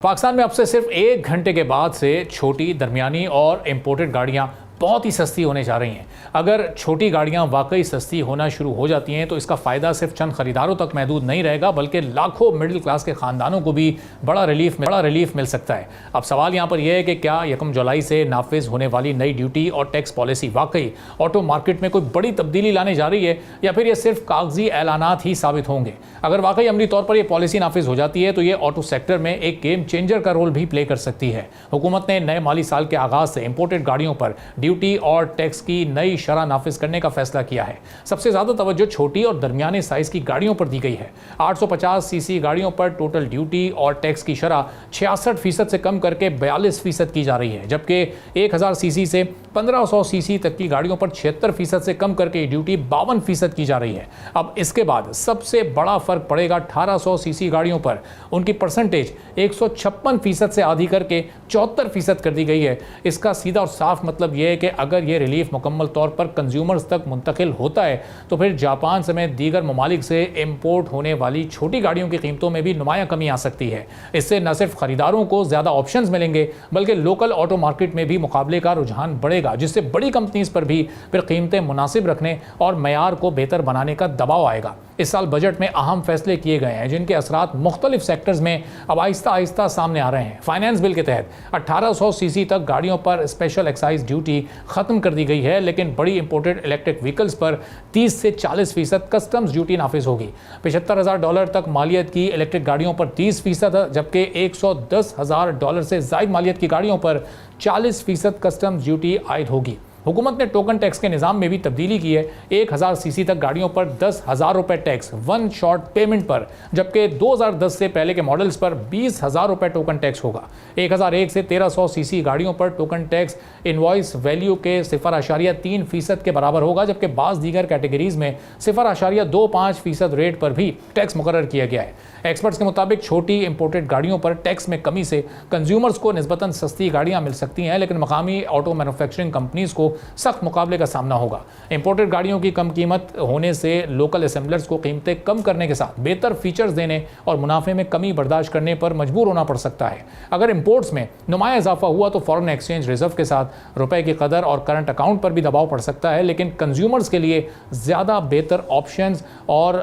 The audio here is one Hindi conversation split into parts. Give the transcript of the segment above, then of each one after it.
पाकिस्तान में अब से सिर्फ 1 घंटे के बाद से छोटी, दरमियानी और इंपोर्टेड गाड़ियां बहुत ही सस्ती होने जा रही हैं। अगर छोटी गाड़ियां वाकई सस्ती होना शुरू हो जाती हैं तो इसका फ़ायदा सिर्फ चंद खरीदारों तक महदूद नहीं रहेगा, बल्कि लाखों मिडिल क्लास के ख़ानदानों को भी बड़ा रिलीफ मिल सकता है। अब सवाल यहाँ पर यह है कि क्या 1 जुलाई से नाफिज होने वाली नई ड्यूटी और टैक्स पॉलिसी वाकई ऑटो मार्केट में कोई बड़ी तब्दीली लाने जा रही है, या फिर ये सिर्फ कागजी ऐलानात ही साबित होंगे। अगर वाकई अमली तौर पर यह पॉलिसी नाफिज हो जाती है तो ये ऑटो सेक्टर में एक गेम चेंजर का रोल भी प्ले कर सकती है। हुकूमत ने नए माली साल के आगाज से इंपोर्टेड गाड़ियों पर ड्यूटी और टैक्स की नई शरह नाफिज करने का फैसला किया है। सबसे ज्यादा तवज्जो छोटी और दरमियाने साइज की गाड़ियों पर दी गई है। 850 सीसी गाड़ियों पर टोटल ड्यूटी और टैक्स की शरह 66% से कम करके 42% की जा रही है, जबकि 1000 सीसी से 1500 सीसी तक की गाड़ियों पर 76% से कम करके ड्यूटी 52% की जा रही है। अब इसके बाद सबसे बड़ा फर्क पड़ेगा 1800 सीसी गाड़ियों पर। उनकी परसेंटेज 156% से आधी करके 74% कर दी गई है। इसका सीधा और साफ मतलब यह है कि अगर ये रिलीफ मुकम्मल तौर पर कंज्यूमर्स तक मुंतकिल होता है तो फिर जापान समेत दीगर ममालिक से इंपोर्ट होने वाली छोटी गाड़ियों की कीमतों में भी नुमायां कमी आ सकती है। इससे न सिर्फ खरीदारों को ज्यादा ऑप्शंस मिलेंगे, बल्कि लोकल ऑटो मार्केट में भी मुकाबले का रुझान बढ़ेगा, जिससे बड़ी कंपनीज पर भी फिर कीमतें मुनासिब रखने और मयार को बेहतर बनाने का दबाव आएगा। इस साल बजट में अहम फैसले किए गए हैं, जिनके असरात मुख्तलिफ सेक्टर्स में अब आहिस्ता आहिस्ता सामने आ रहे हैं। फाइनेंस बिल के तहत 1800 सीसी तक गाड़ियों पर स्पेशल एक्साइज ड्यूटी खत्म कर दी गई है, लेकिन बड़ी इंपोर्टेड इलेक्ट्रिक व्हीकल्स पर 30 से 40% कस्टम्स ड्यूटी नाफिज होगी। $75,000 तक मालियत की इलेक्ट्रिक गाड़ियों पर 30%, जबकि $110,000 से ज़ायद मालियत की गाड़ियों पर 40% कस्टम्स ड्यूटी आयद होगी। हुकूमत ने टोकन टैक्स के निज़ाम में भी तब्दीली की है। 1000 सीसी तक गाड़ियों पर $10,000 टैक्स वन शॉट पेमेंट पर, जबकि 2010 से पहले के मॉडल्स पर $20,000 टोकन टैक्स होगा। 1001 से 1300 सीसी गाड़ियों पर टोकन टैक्स इनवॉइस वैल्यू के 0.3% के बराबर होगा, जबकि बाज़ दीगर कैटेगरीज में 0.25% रेट पर भी टैक्स मुकर्रर किया गया है। एक्सपर्ट्स के मुताबिक छोटी इंपोर्टेड गाड़ियों पर टैक्स में कमी से कंज्यूमर्स को निस्बतन सस्ती गाड़ियां मिल सकती हैं, लेकिन मकामी ऑटो मैन्युफैक्चरिंग कंपनीज को सख्त मुकाबले का सामना होगा। इंपोर्टेड गाड़ियों की कम कीमत होने से लोकल असेंबलर्स को कीमतें कम करने के साथ बेहतर फीचर्स देने और मुनाफे में कमी बर्दाश्त करने पर मजबूर होना पड़ सकता है। अगर इंपोर्ट्स में नुमाया इजाफा हुआ तो फॉरेन एक्सचेंज रिजर्व के साथ रुपए की कदर और करंट अकाउंट पर भी दबाव पड़ सकता है, लेकिन कंज्यूमर्स के लिए ज़्यादा बेहतर ऑप्शंस और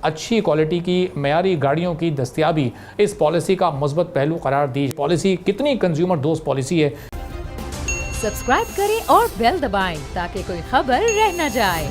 अच्छी क्वालिटी की मयारी गाड़ियों की दस्तयाबी इस पॉलिसी का मुस्बत पहलू करार दी। पॉलिसी कितनी कंज्यूमर दोस्त पॉलिसी है। सब्सक्राइब करें और बेल दबाएं ताकि कोई खबर रह न जाए।